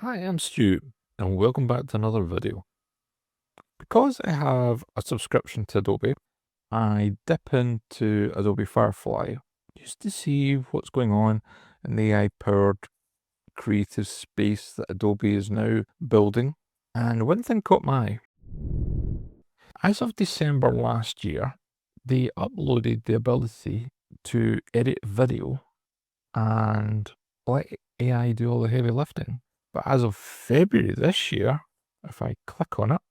Hi, I'm Stu, and welcome back to another video. Because I have a subscription to Adobe, I dip into Adobe Firefly just to see what's going on in the AI-powered creative space that Adobe is now building. And one thing caught my eye. As of December last year, they uploaded the ability to edit video and let AI do all the heavy lifting. But as of February this year, if I click on it,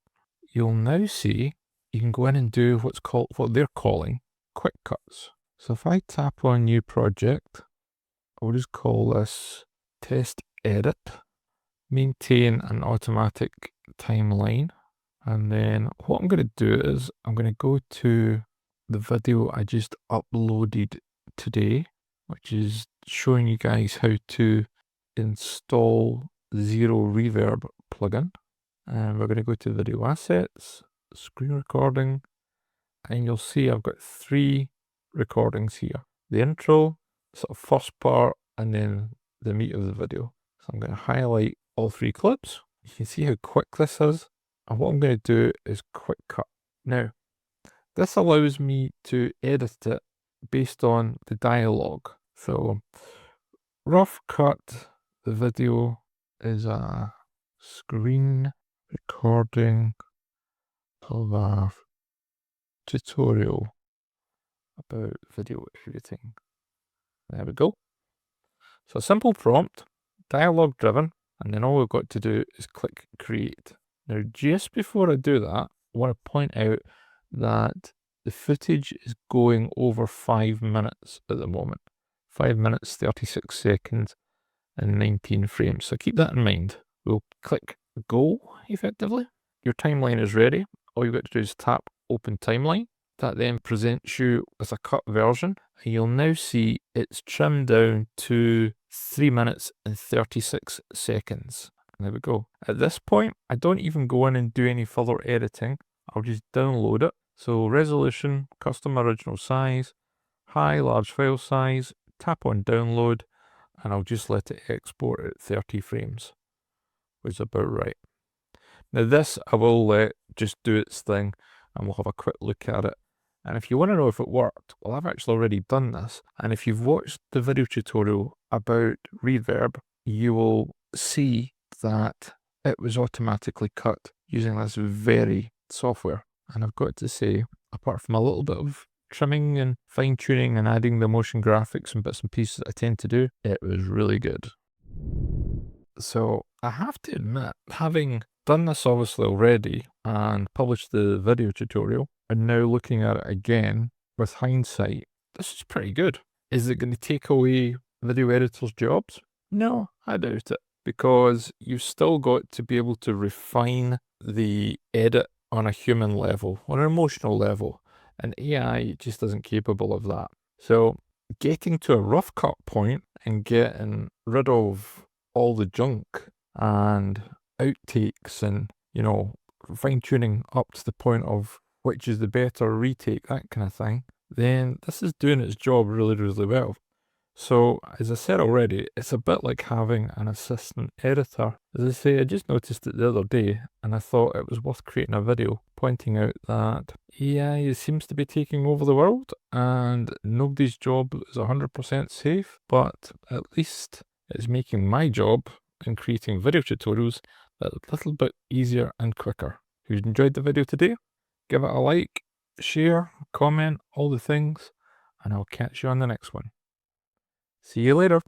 you'll now see you can go in and do what they're calling quick cuts. So if I tap on new project, I'll just call this test edit, maintain an automatic timeline. And then what I'm going to do is I'm going to go to the video I just uploaded today, which is showing you guys how to install Zero Reverb plugin. And we're going to go to video assets, screen recording, and you'll see I've got 3 recordings here. The intro, sort of first part, and then the meat of the video. So I'm going to highlight all 3 clips. You can see how quick this is. And what I'm going to do is quick cut. Now, this allows me to edit it based on the dialogue. So, rough cut, the video is a screen recording of a tutorial about video editing. There we go. So a simple prompt, dialogue driven, and then all we've got to do is click create. Now, just before I do that, I want to point out that the footage is going over 5 minutes at the moment. 5 minutes, 36 seconds, and 19 frames. So keep that in mind. We'll click go, effectively. Your timeline is ready. All you've got to do is tap open timeline. That then presents you with a cut version. And you'll now see it's trimmed down to 3 minutes and 36 seconds. And there we go. At this point, I don't even go in and do any further editing. I'll just download it. So resolution, custom original size, high, large file size, tap on download, and I'll just let it export at 30 frames, which is about right. Now this I will let just do its thing, and we'll have a quick look at it. And if you want to know if it worked, well, I've actually already done this. And if you've watched the video tutorial about reverb, you will see that it was automatically cut using this very software. And I've got to say, apart from a little bit of trimming and fine tuning and adding the motion graphics and bits and pieces that I tend to do, it was really good. So I have to admit, having done this obviously already and published the video tutorial, and now looking at it again with hindsight, this is pretty good. Is it going to take away video editors' jobs? No, I doubt it, because you've still got to be able to refine the edit on a human level, on an emotional level, and AI just isn't capable of that. So getting to a rough cut point and getting rid of all the junk and outtakes and, you know, fine tuning up to the point of which is the better retake, that kind of thing, then this is doing its job really, really well. So, as I said already, it's a bit like having an assistant editor. As I say, I just noticed it the other day, and I thought it was worth creating a video pointing out that AI seems to be taking over the world, and nobody's job is 100% safe, but at least it's making my job in creating video tutorials a little bit easier and quicker. If you enjoyed the video today, give it a like, share, comment, all the things, and I'll catch you on the next one. See you later.